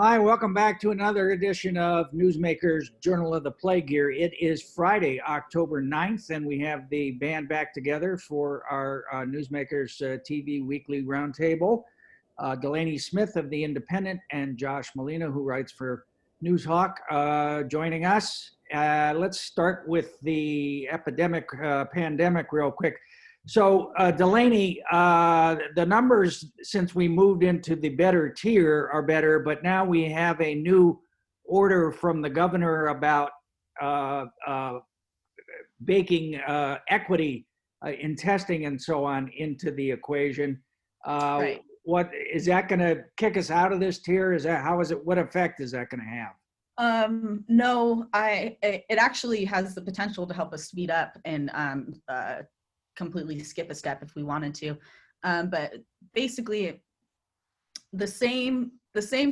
Hi, welcome back to another edition of Newsmakers Journal of the Plague here. It is Friday, October 9th, and we have the band back together for our Newsmakers TV Weekly Roundtable. Delaney Smith of The Independent and Josh Molina, who writes for Newshawk, joining us. Let's start with the pandemic real quick. So Delaney, the numbers since we moved into the better tier are better, but now we have a new order from the governor about baking equity in testing and so on into the equation. Right. What is that going to kick us out of this tier? What effect is that going to have? No, it actually has the potential to help us speed up and completely skip a step if we wanted to. But basically the same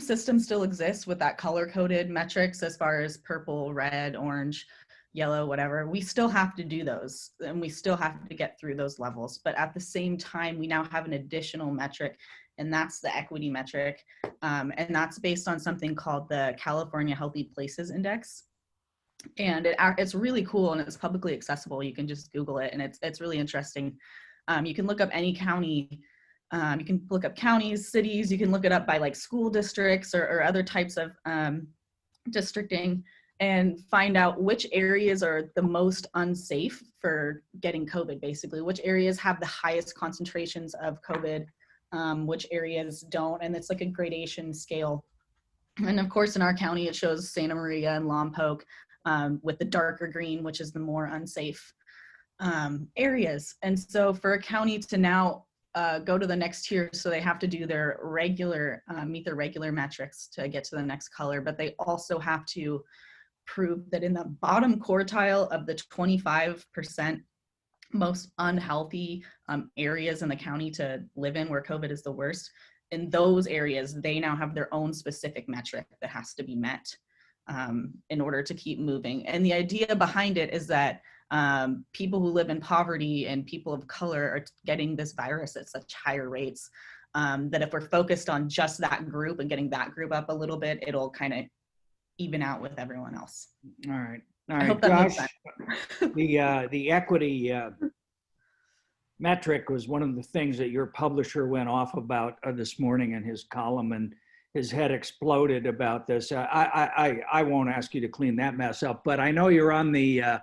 system still exists with that color-coded metrics as far as purple, red, orange, yellow, whatever. We still have to do those and we still have to get through those levels. But at the same time, we now have an additional metric, and that's the equity metric. And that's based on something called the California Healthy Places Index. And it's really cool and it's publicly accessible. You can just Google it and it's really interesting. You can look up any county. You can look up counties, cities. You can look it up by like school districts or other types of districting and find out which areas are the most unsafe for getting COVID, basically. Which areas have the highest concentrations of COVID, which areas don't. And it's like a gradation scale. And of course, in our county, it shows Santa Maria and Lompoc. With the darker green, which is the more unsafe areas. And so for a county to now go to the next tier, so they have to do their regular, meet their regular metrics to get to the next color, but they also have to prove that in the bottom quartile of the 25% most unhealthy areas in the county to live in, where COVID is the worst, in those areas, they now have their own specific metric that has to be met. In order to keep moving. And the idea behind it is that people who live in poverty and people of color are getting this virus at such higher rates that if we're focused on just that group and getting that group up a little bit, it'll kind of even out with everyone else. All right. I hope that Josh, makes sense. the equity metric was one of the things that your publisher went off about this morning in his column, and his head exploded about this. I won't ask you to clean that mess up, but I know you're on the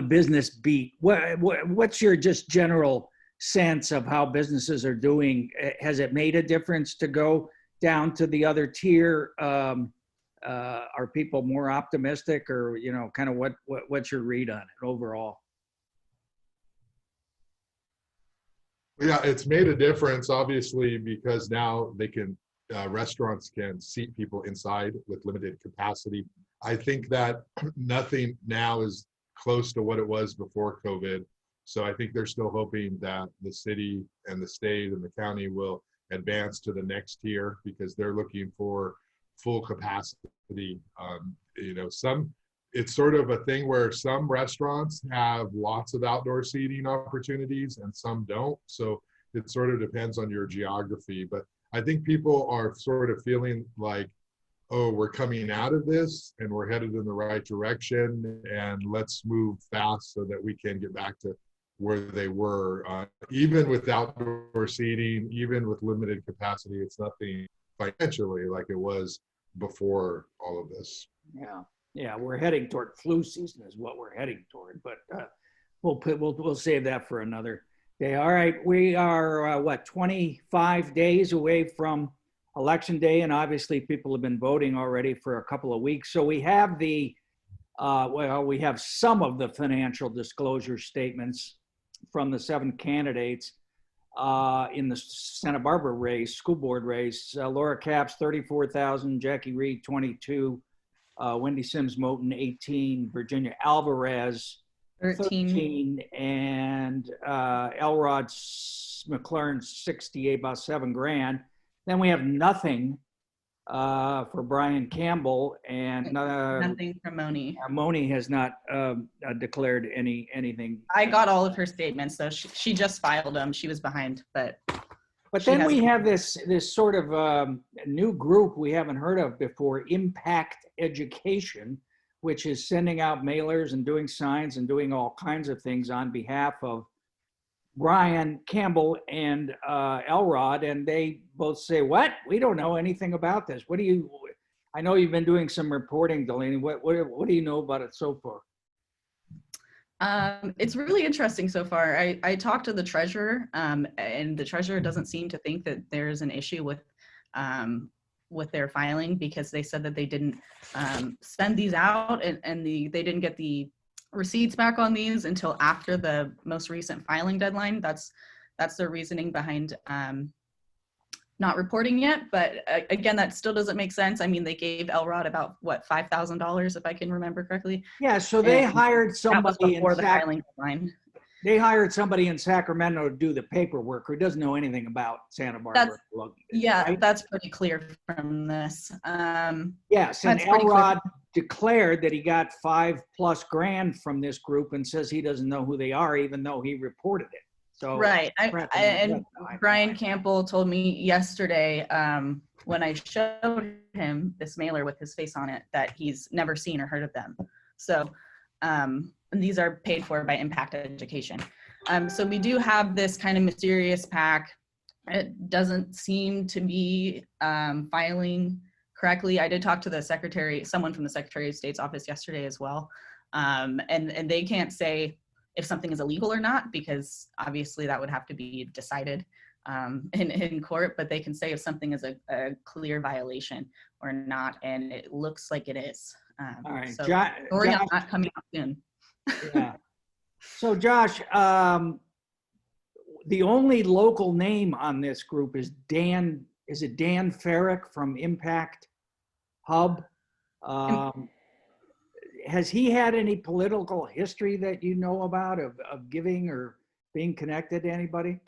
business beat. What's your just general sense of how businesses are doing? Has it made a difference to go down to the other tier? Are people more optimistic, or kind of what's your read on it overall? Yeah, it's made a difference, obviously, because now they can, restaurants can seat people inside with limited capacity. I think that nothing now is close to what it was before COVID. So I think they're still hoping that the city and the state and the county will advance to the next tier because they're looking for full capacity. It's sort of a thing where some restaurants have lots of outdoor seating opportunities and some don't. So it sort of depends on your geography. But I think people are sort of feeling like, oh, we're coming out of this and we're headed in the right direction, and let's move fast so that we can get back to where they were. Even with outdoor seating, even with limited capacity, it's nothing financially like it was before all of this. Yeah, we're heading toward flu season is what we're heading toward, but we'll save that for another day. All right, we are 25 days away from Election Day, and obviously people have been voting already for a couple of weeks. So we have we have some of the financial disclosure statements from the 7 candidates in the Santa Barbara race, school board race. Laura Capps, 34,000, Jackie Reed, 22. Wendy Sims Moten, 18, Virginia Alvarez, 13, and Elrod McLaren, 68, about $7,000. Then we have nothing for Brian Campbell, and nothing from Moni. Moni has not declared anything. I got all of her statements, so she just filed them. She was behind, but But she then has we have this sort of new group we haven't heard of before, Impact Education, which is sending out mailers and doing signs and doing all kinds of things on behalf of Brian Campbell and Elrod, and they both say, "What? We don't know anything about this. What do you? I know you've been doing some reporting, Delaney. What do you know about it so far?" It's really interesting so far. I talked to the treasurer, and the treasurer doesn't seem to think that there's an issue with their filing, because they said that they didn't send these out, and they didn't get the receipts back on these until after the most recent filing deadline. That's their reasoning behind not reporting yet. But again, that still doesn't make sense. I mean, they gave Elrod about what, $5,000, if I can remember correctly. Yeah, so they And hired that was somebody before the filing deadline. They hired somebody in Sacramento to do the paperwork who doesn't know anything about Santa Barbara. Yeah, right? that's pretty clear from this. Yes, and That's pretty clear. Elrod declared that he got $5+ grand from this group and says he doesn't know who they are, even though he reported it. So Right. And Brian Campbell told me yesterday, when I showed him this mailer with his face on it, that he's never seen or heard of them. So and these are paid for by Impact Education. So we do have this kind of mysterious PAC. It doesn't seem to be filing correctly. I did talk to the secretary, someone from the Secretary of State's office yesterday as well. And they can't say if something is illegal or not, because obviously that would have to be decided in court, but they can say if something is a clear violation or not, and it looks like it is. all right, So Josh, story on that coming out soon. yeah. So Josh, the only local name on this group is Dan. Is it Dan Farrick from Impact Hub? Has he had any political history that you know about of giving or being connected to anybody?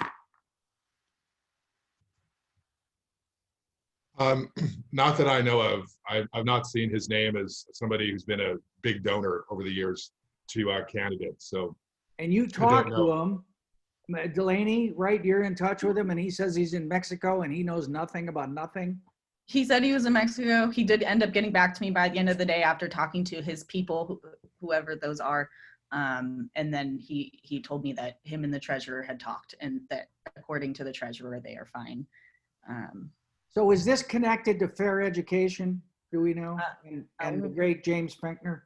Not that I know of. I've not seen his name as somebody who's been a big donor over the years to candidates. So, and you talked to him, Delaney, right? You're in touch with him, and he says he's in Mexico and he knows nothing about nothing. He said he was in Mexico. He did end up getting back to me by the end of the day after talking to his people, whoever those are. And then he told me that him and the treasurer had talked, and that according to the treasurer, they are fine. So is this connected to fair education? Do we know? And the great James Finkner?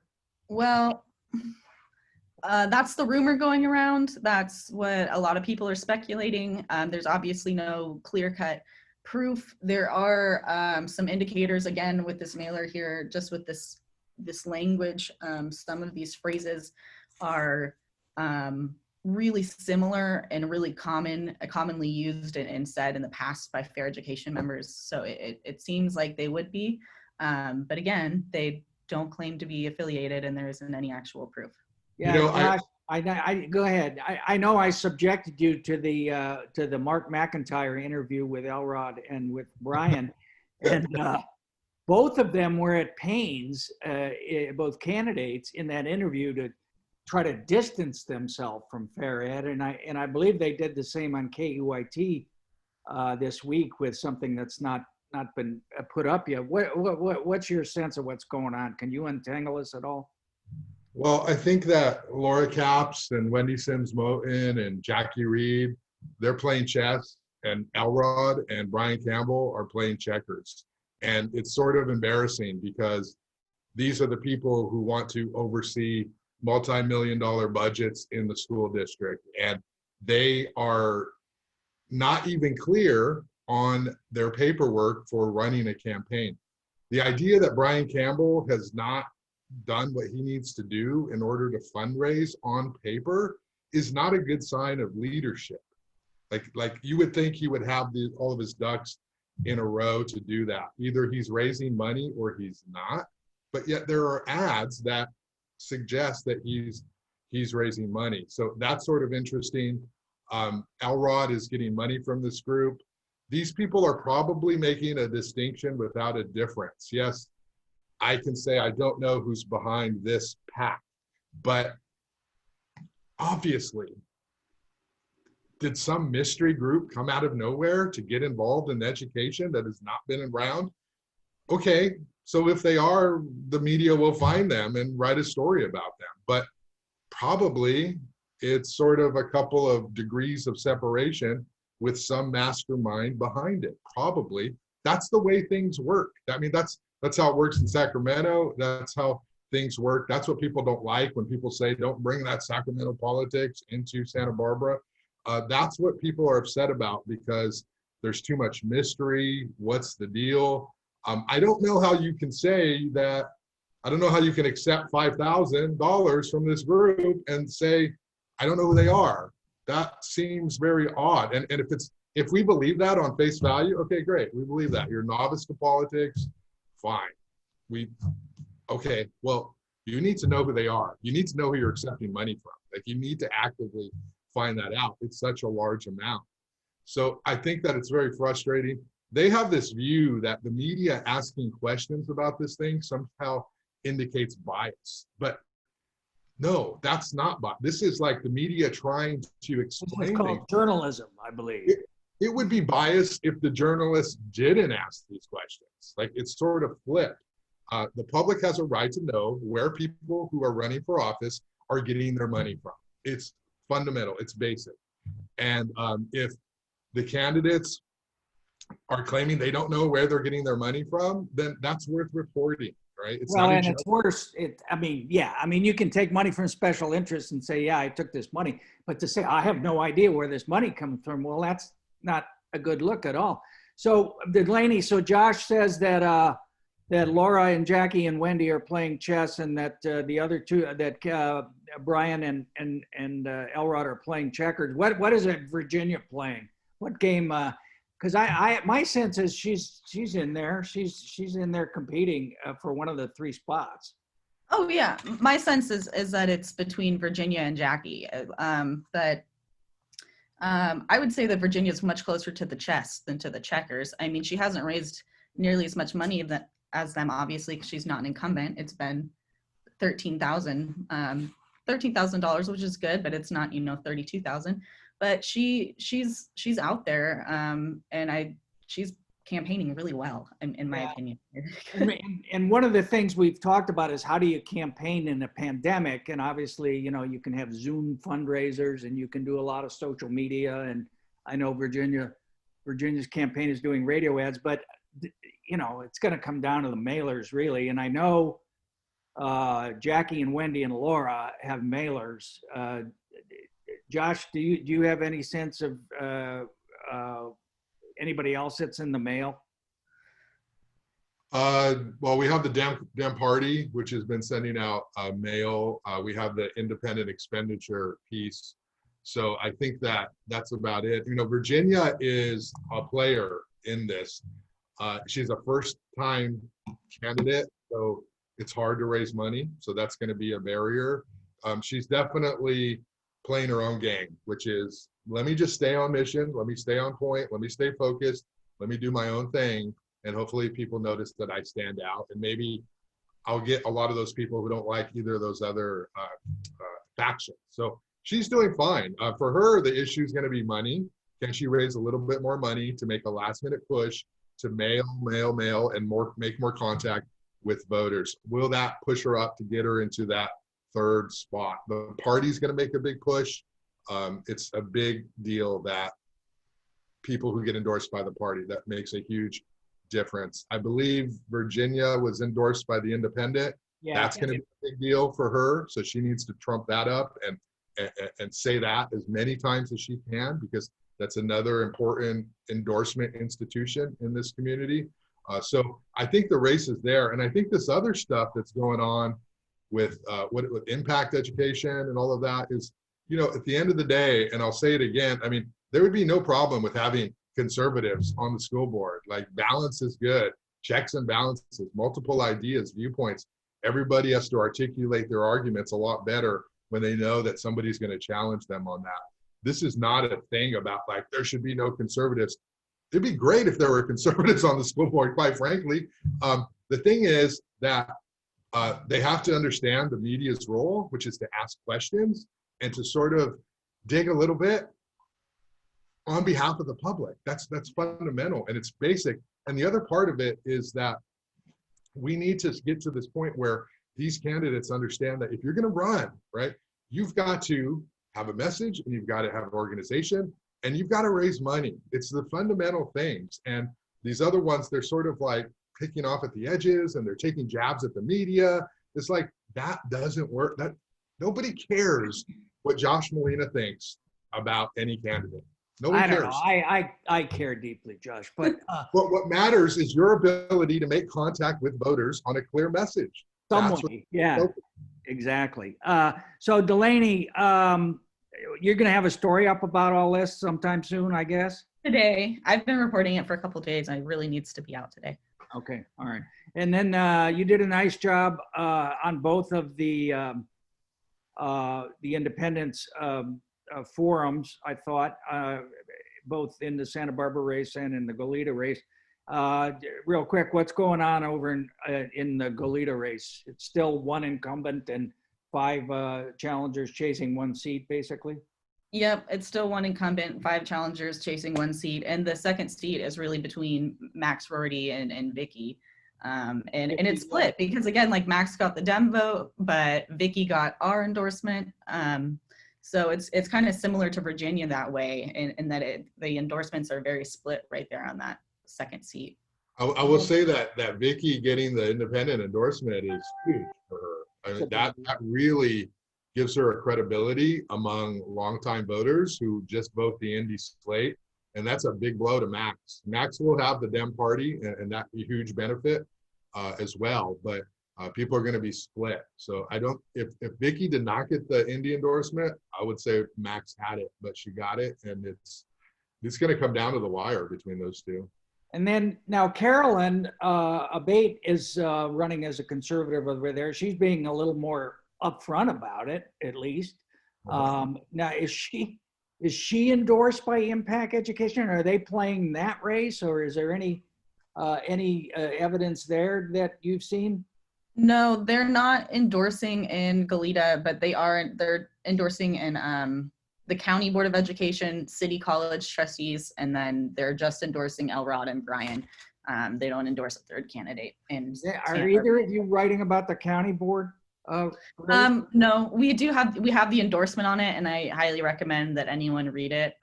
Well, that's the rumor going around. That's what a lot of people are speculating. There's obviously no clear-cut proof. There are some indicators, again, with this mailer here, just with this language. Some of these phrases are really similar and really commonly used and said in the past by fair education members. So it seems like they would be, but again, they don't claim to be affiliated, and there isn't any actual proof. Yeah, you know, Josh, I go ahead. I know I subjected you to the Mark McIntyre interview with Elrod and with Brian, and both of them were at pains, both candidates in that interview, to try to distance themselves from fair ed, and I believe they did the same on KUIT this week with something that's not been put up yet. What's your sense of what's going on? Can you untangle us at all? Well, I think that Laura Capps and Wendy Sims Moten and Jackie Reed, they're playing chess, and Elrod and Brian Campbell are playing checkers. And it's sort of embarrassing because these are the people who want to oversee multi-million-dollar budgets in the school district. And they are not even clear on their paperwork for running a campaign. The idea that Brian Campbell has not done what he needs to do in order to fundraise on paper is not a good sign of leadership. Like you would think he would have all of his ducks in a row to do that. Either he's raising money or he's not, but yet there are ads that suggest that he's raising money. So that's sort of interesting. Elrod is getting money from this group. These people are probably making a distinction without a difference. Yes, I can say I don't know who's behind this PAC, but obviously did some mystery group come out of nowhere to get involved in education that has not been around? Okay, so if they are, the media will find them and write a story about them. But probably it's sort of a couple of degrees of separation with some mastermind behind it. Probably that's the way things work. I mean, that's how it works in Sacramento. That's how things work. That's what people don't like when people say, don't bring that Sacramento politics into Santa Barbara. That's what people are upset about, because there's too much mystery. What's the deal? I don't know how you can say that. I don't know how you can accept $5,000 from this group and say, I don't know who they are. That seems very odd. And if we believe that on face value, okay, great. We believe that. You're a novice to politics. Fine. Okay, well, you need to know who they are. You need to know who you're accepting money from. Like, you need to actively find that out. It's such a large amount. So I think that it's very frustrating. They have this view that the media asking questions about this thing somehow indicates bias. But no, that's not bias. This is like the media trying to explain It's called things. journalism, I believe. It would be biased if the journalists didn't ask these questions. Like, it's sort of flipped. The public has a right to know where people who are running for office are getting their money from. It's fundamental, it's basic. And if the candidates are claiming they don't know where they're getting their money from, then that's worth reporting, right? It's Well, not and it's worse. You can take money from special interests and say, yeah, I took this money. But to say, I have no idea where this money comes from, well, that's not a good look at all. So, Delaney, so Josh says that that Laura and Jackie and Wendy are playing chess, and that the other two, that Brian and Elrod are playing checkers. What is it Virginia playing? What game? Because my sense is she's in there. She's in there competing for one of the three spots. Oh yeah, my sense is that it's between Virginia and Jackie. But I would say that Virginia is much closer to the chess than to the checkers. I mean, she hasn't raised nearly as much money as them, obviously, because she's not an incumbent. It's been $13,000, which is good, but it's not, $32,000. But she's out there, and she's campaigning really well, in my opinion. And one of the things we've talked about is, how do you campaign in a pandemic? And obviously, you can have Zoom fundraisers, and you can do a lot of social media. And I know Virginia's campaign is doing radio ads, but it's going to come down to the mailers, really. And I know Jackie and Wendy and Laura have mailers. Josh, do you have any sense of anybody else that's in the mail? Well, we have the Dem Party, which has been sending out mail. We have the independent expenditure piece. So I think that's about it. Virginia is a player in this. She's a first-time candidate, so it's hard to raise money. So that's going to be a barrier. She's definitely playing her own game, which is, let me just stay on mission, let me stay on point, let me stay focused, let me do my own thing, and hopefully people notice that I stand out, and maybe I'll get a lot of those people who don't like either of those other factions. So she's doing fine. For her, the issue is going to be money. Can she raise a little bit more money to make a last-minute push to mail, and make more contact with voters? Will that push her up to get her into that third spot? The party's going to make a big push. It's a big deal that people who get endorsed by the party, that makes a huge difference. I believe Virginia was endorsed by the independent. Yeah, that's going to be a big deal for her. So she needs to trump that up and say that as many times as she can, because that's another important endorsement institution in this community. So I think the race is there. And I think this other stuff that's going on with impact education and all of that is, at the end of the day, and I'll say it again, I mean, there would be no problem with having conservatives on the school board. Like, balance is good, checks and balances, multiple ideas, viewpoints. Everybody has to articulate their arguments a lot better when they know that somebody's going to challenge them on that. This is not a thing about like, there should be no conservatives. It'd be great if there were conservatives on the school board, quite frankly. The thing is that they have to understand the media's role, which is to ask questions and to sort of dig a little bit on behalf of the public. That's fundamental and it's basic. And the other part of it is that we need to get to this point where these candidates understand that if you're going to run, right, you've got to have a message and you've got to have an organization and you've got to raise money. It's the fundamental things. And these other ones, they're sort of like picking off at the edges and they're taking jabs at the media. It's like, that doesn't work. That nobody cares what Josh Molina thinks about any candidate. No one I don't cares. know. I care deeply, Josh, but What matters is your ability to make contact with voters on a clear message. somebody, yeah, exactly. So Delaney, you're going to have a story up about all this sometime soon, I guess? Today, I've been reporting it for a couple of days. And it really needs to be out today. Okay, all right. And then you did a nice job on both of the independence forums, I thought, both in the Santa Barbara race and in the Goleta race. Real quick, what's going on over in the Goleta race? It's still one incumbent and 5 challengers chasing 1 seat, basically? Yep, it's still one incumbent, 5 challengers chasing 1 seat. And the second seat is really between Max Rorty and Vicky. And it's split because, again, like Max got the Dem vote, but Vicky got our endorsement. So it's kind of similar to Virginia that way in that the endorsements are very split right there on that second seat. I will say that Vicky getting the independent endorsement is huge for her. I mean, that really gives her a credibility among longtime voters who just vote the Indy slate. And that's a big blow to Max. Max will have the Dem party and that's a huge benefit as well. But people are going to be split. So if Vicky did not get the Indy endorsement, I would say Max had it, but she got it. And it's going to come down to the wire between those two. And then now Carolyn Abate is running as a conservative over there. She's being a little more upfront about it, at least. Now, is she endorsed by Impact Education? Are they playing that race, or is there any evidence there that you've seen? No, they're not endorsing in Goleta, but they're endorsing in the County Board of Education, City College trustees, and then they're just endorsing Elrod and Brian. They don't endorse a third candidate. And are either of you writing about the county board? No, we have the endorsement on it, and I highly recommend that anyone read it.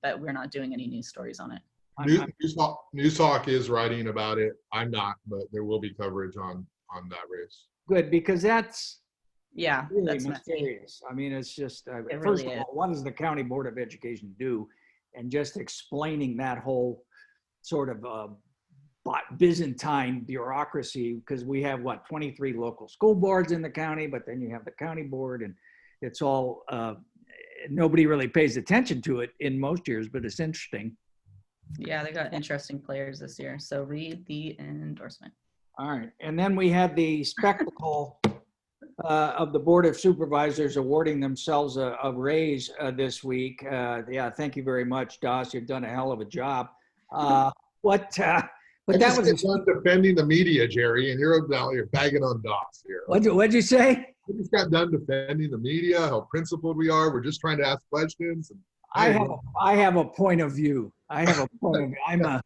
But we're not doing any news stories on it. News Talk is writing about it. I'm not, but there will be coverage on that race. Good, because that's really that's mysterious. I mean, it's just It first really of all, what does the County Board of Education do? And just explaining that whole sort of Byzantine bureaucracy, because we have 23 local school boards in the county, but then you have the county board, and it's all nobody really pays attention to it in most years, but it's interesting. Yeah, they got interesting players this year. So read the endorsement. All right, and then we had the spectacle of the Board of Supervisors awarding themselves a raise this week. Yeah, thank you very much, Doss. You've done a hell of a job. But that was done defending the media, Jerry, and you're bagging on Doss here. What'd you say? We just got done defending the media, how principled we are. We're just trying to ask questions. And I have a point of view. I have a point of view.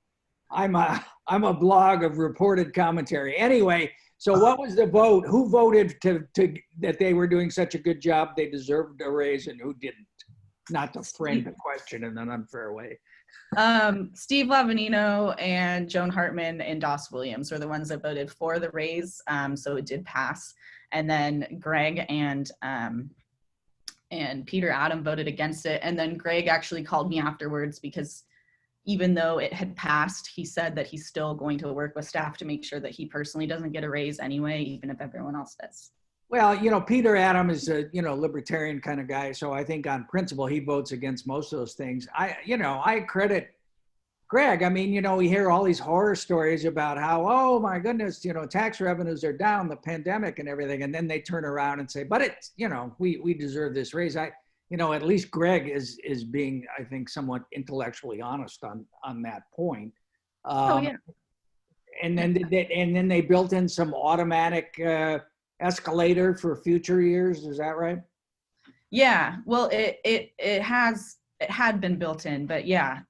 I'm a blog of reported commentary. Anyway, so what was the vote? Who voted to that they were doing such a good job they deserved a raise, and who didn't? Not to frame the question in an unfair way. Steve Lavanino and Joan Hartman and Doss Williams were the ones that voted for the raise, so it did pass. And then Greg and Peter Adam voted against it. And then Greg actually called me afterwards because even though it had passed, he said that he's still going to work with staff to make sure that he personally doesn't get a raise anyway, even if everyone else does. Well, Peter Adam is a, libertarian kind of guy. So I think on principle, he votes against most of those things. I credit Greg. I mean, we hear all these horror stories about how, oh my goodness, tax revenues are down, the pandemic and everything. And then they turn around and say, but it's, we deserve this raise. At least Greg is being, I think, somewhat intellectually honest on that point. Yeah. And then they built in some automatic escalator for future years. Is that right? Yeah. Well, it has it had been built in, but yeah,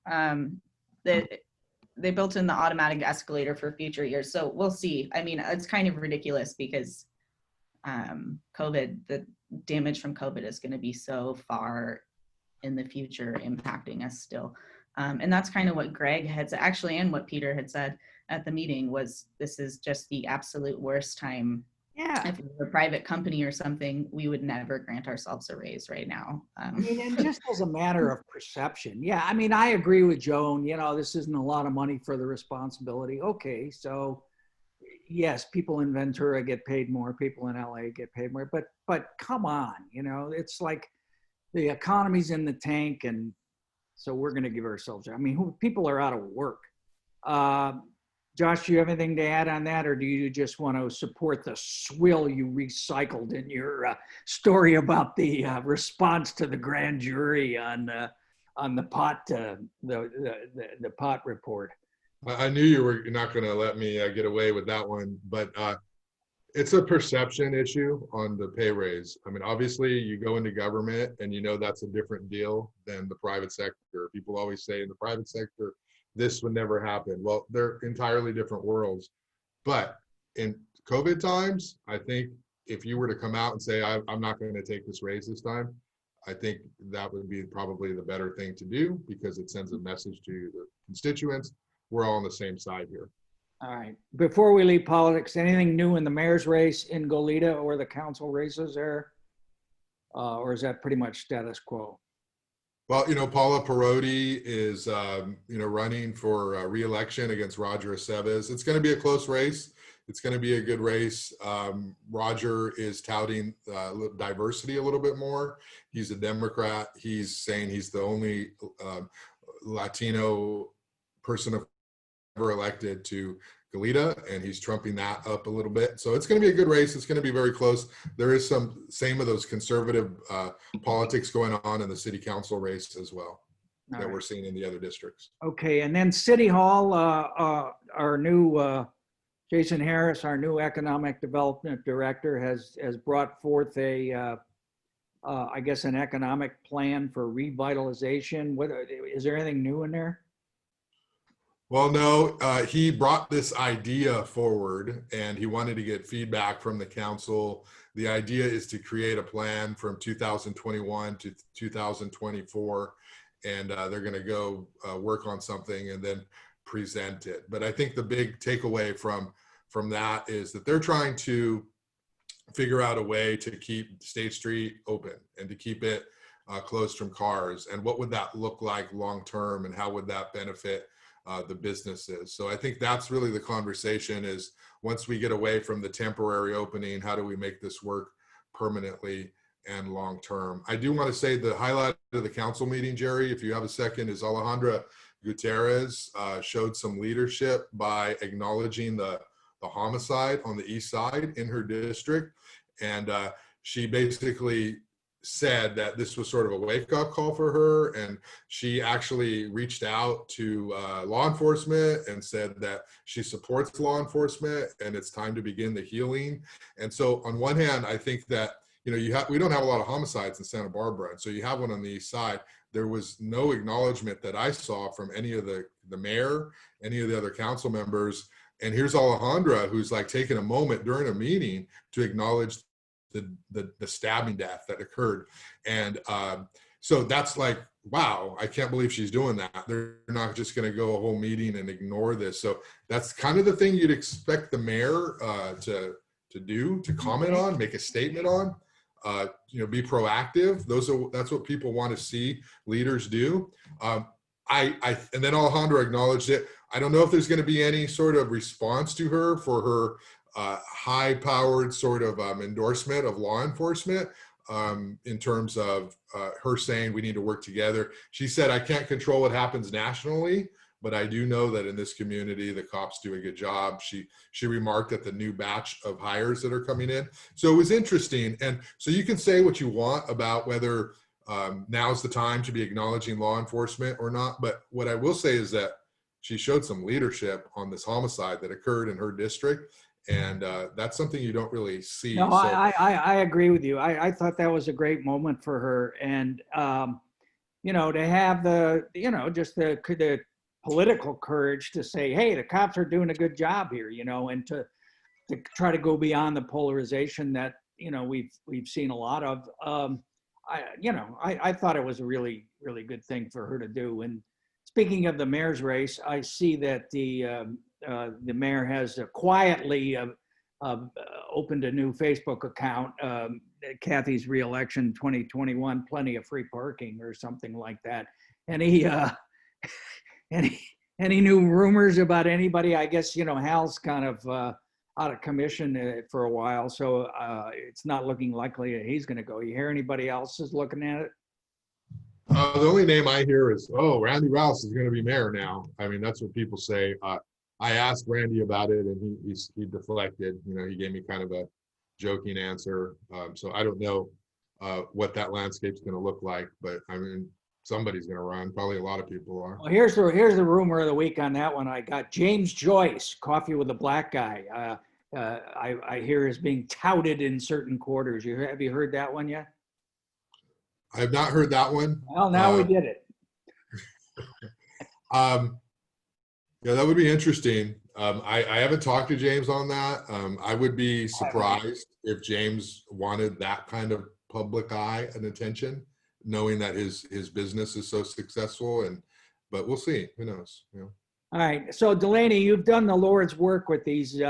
they built in the automatic escalator for future years. So we'll see. I mean, it's kind of ridiculous because COVID, the damage from COVID is going to be so far in the future impacting us still. And that's kind of what Greg had actually, and what Peter had said at the meeting, was this is just the absolute worst time. Yeah. If we were a private company or something, we would never grant ourselves a raise right now. I mean, and just as a matter of perception. Yeah, I mean, I agree with Joan, this isn't a lot of money for the responsibility. Okay, so yes, people in Ventura get paid more, people in LA get paid more, but come on, it's like the economy's in the tank, and so we're going to give ourselves, I mean, people are out of work. Josh, do you have anything to add on that, or do you just want to support the swill you recycled in your story about the response to the grand jury on the pot the pot report? I knew you were not going to let me get away with that one, but it's a perception issue on the pay raise. I mean, obviously, you go into government and that's a different deal than the private sector. People always say in the private sector, this would never happen. Well, they're entirely different worlds. But in COVID times, I think if you were to come out and say, I'm not going to take this raise this time, I think that would be probably the better thing to do, because it sends a message to the constituents. We're all on the same side here. All right. Before we leave politics, anything new in the mayor's race in Goleta or the council races there? Or is that pretty much status quo? Well, Paula Perotti is, running for re-election against Roger Aceves. It's going to be a close race. It's going to be a good race. Roger is touting diversity a little bit more. He's a Democrat. He's saying he's the only Latino person ever elected to Goleta, and he's trumping that up a little bit. So it's going to be a good race. It's going to be very close. There is same of those conservative politics going on in the city council race as well that we're seeing in the other districts. Okay, and then City Hall, our new Jason Harris, our new economic development director, has brought forth I guess an economic plan for revitalization. Is there anything new in there? Well, no, he brought this idea forward and he wanted to get feedback from the council. The idea is to create a plan from 2021 to 2024, and they're going to go work on something and then present it. But I think the big takeaway from that is that they're trying to figure out a way to keep State Street open and to keep it closed from cars. And what would that look like long term, and how would that benefit the businesses? So I think that's really the conversation, is once we get away from the temporary opening, how do we make this work permanently and long term? I do want to say the highlight of the council meeting, Jerry, if you have a second, is Alejandra Gutierrez showed some leadership by acknowledging the homicide on the east side in her district. And she basically said that this was sort of a wake-up call for her, and she actually reached out to law enforcement and said that she supports law enforcement and it's time to begin the healing. And so on one hand, I think that we don't have a lot of homicides in Santa Barbara, and so you have one on the east side. There was no acknowledgement that I saw from any of the mayor, any of the other council members. And here's Alejandra, who's like taking a moment during a meeting to acknowledge the stabbing death that occurred. And so that's like, wow, I can't believe she's doing that. They're not just going to go a whole meeting and ignore this. So that's kind of the thing you'd expect the mayor to do, to comment on, make a statement on, be proactive. That's what people want to see leaders do. And then Alejandra acknowledged it. I don't know if there's going to be any sort of response to her for her high-powered sort of endorsement of law enforcement in terms of her saying we need to work together. She said, I can't control what happens nationally, but I do know that in this community, the cops do a good job. She remarked at the new batch of hires that are coming in. So it was interesting. And so you can say what you want about whether now's the time to be acknowledging law enforcement or not. But what I will say is that she showed some leadership on this homicide that occurred in her district. And that's something you don't really see. No, so, I agree with you. I thought that was a great moment for her. And to have the, just the political courage to say, hey, the cops are doing a good job here, and to try to go beyond the polarization that, we've seen a lot of. I thought it was a really, really good thing for her to do. And speaking of the mayor's race, I see that the mayor has quietly opened a new Facebook account, Kathy's reelection 2021, plenty of free parking or something like that. Any new rumors about anybody? I guess, Hal's kind of out of commission for a while, so it's not looking likely that he's going to go. You hear anybody else is looking at it? The only name I hear is, oh, Randy Rouse is going to be mayor now. I mean, that's what people say. I asked Randy about it, and he deflected. He gave me kind of a joking answer. So I don't know what that landscape's going to look like, but I mean, somebody's going to run. Probably a lot of people are. Well, here's the rumor of the week on that one. I got James Joyce, Coffee with a Black Guy. I hear is being touted in certain quarters. Have you heard that one yet? I have not heard that one. Well, now we did it. Yeah, that would be interesting. I haven't talked to James on that. I would be surprised if James wanted that kind of public eye and attention, knowing that his business is so successful. But we'll see. Who knows? All right. So Delaney, you've done the Lord's work with these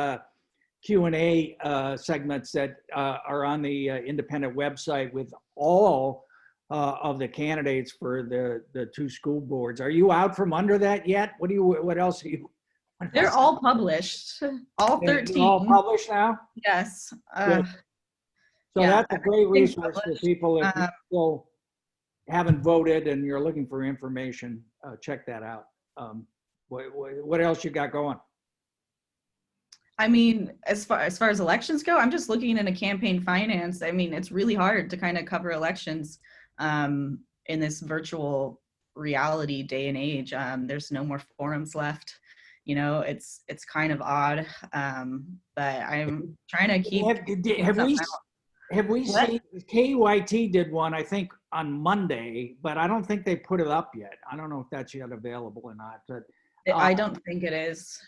Q&A segments that are on the independent website with all of the candidates for the two school boards. Are you out from under that yet? What else are you? They're all published, all 13. They're all published now? Yes. So yeah, that's a great resource for people if you still haven't voted and you're looking for information. Check that out. What else you got going? I mean, as far as elections go, I'm just looking into campaign finance. I mean, it's really hard to kind of cover elections in this virtual reality day and age. There's no more forums left. It's kind of odd, but I'm trying to keep. Have we seen KYT did one, I think, on Monday, but I don't think they put it up yet. I don't know if that's yet available or not. But I don't think it is.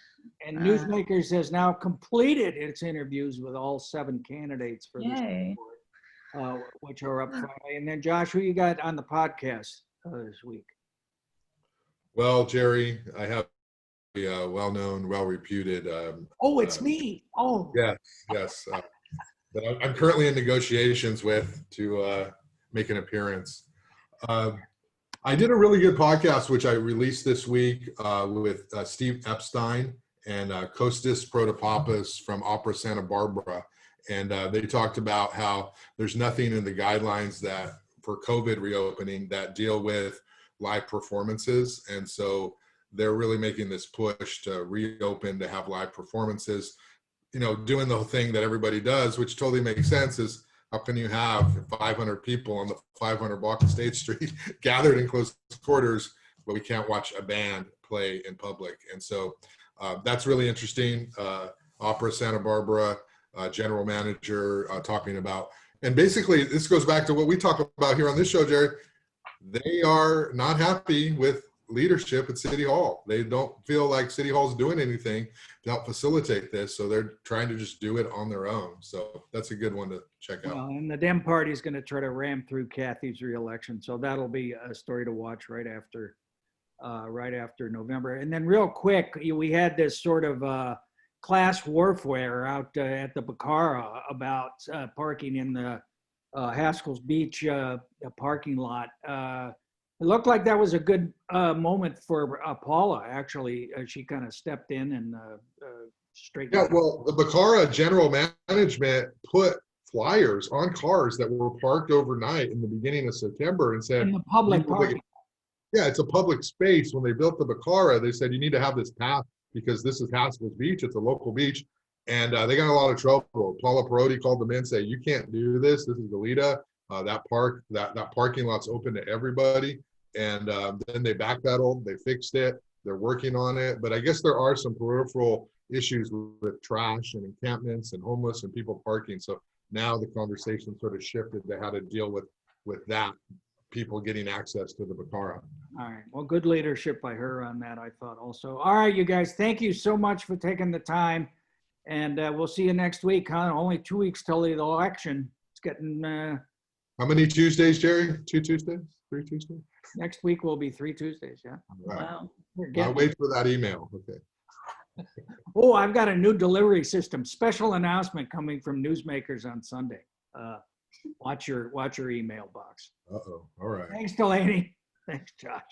And Newsmakers has now completed its interviews with all 7 candidates for this report, which are up Friday. And then Josh, who you got on the podcast this week? Well, Jerry, I have a well-known, well-reputed. It's me. Oh, yes. That I'm currently in negotiations with to make an appearance. I did a really good podcast, which I released this week with Steve Epstein and Kostis Protopappas from Opera Santa Barbara. And they talked about how there's nothing in the guidelines that for COVID reopening that deal with live performances. And so they're really making this push to reopen, to have live performances, doing the whole thing that everybody does, which totally makes sense, is how can you have 500 people on the 500 block of State Street gathered in close quarters, but we can't watch a band play in public? And so that's really interesting. Opera Santa Barbara general manager talking about, and basically this goes back to what we talk about here on this show, Jerry. They are not happy with leadership at City Hall. They don't feel like City Hall's doing anything to help facilitate this, so they're trying to just do it on their own. So that's a good one to check out. Well, and the Dem Party is going to try to ram through Kathy's reelection, so that'll be a story to watch right after November. And then real quick, we had this sort of class warfare out at the Bacara about parking in the Haskell's Beach parking lot. It looked like that was a good moment for Paula, actually. She kind of stepped in and straightened Yeah, out. well, the Bacara general management put flyers on cars that were parked overnight in the beginning of September and said, In the public parking. yeah, it's a public space. When they built the Bacara, they said, you need to have this path because this is Haskell's Beach. It's a local beach. And they got in a lot of trouble. Paula Perotti called them in and said, you can't do this. This is Goleta. That parking lot's open to everybody. And then they backpedaled, they fixed it, they're working on it. But I guess there are some peripheral issues with trash and encampments and homeless and people parking. So now the conversation sort of shifted to how to deal with that people getting access to the Bacara. All right. Well, good leadership by her on that, I thought also. All right, you guys, thank you so much for taking the time. And we'll see you next week, huh? Only 2 weeks till the election. It's getting, How many Tuesdays, Jerry? 2 Tuesdays? 3 Tuesdays? next week will be 3 Tuesdays, yeah. All right. Wow. We're I'll getting, wait for that email. Okay. oh, I've got a new delivery system, special announcement coming from newsmakers on Sunday. Watch your email box. Uh-oh. All right. Thanks, Delaney. Thanks, Josh.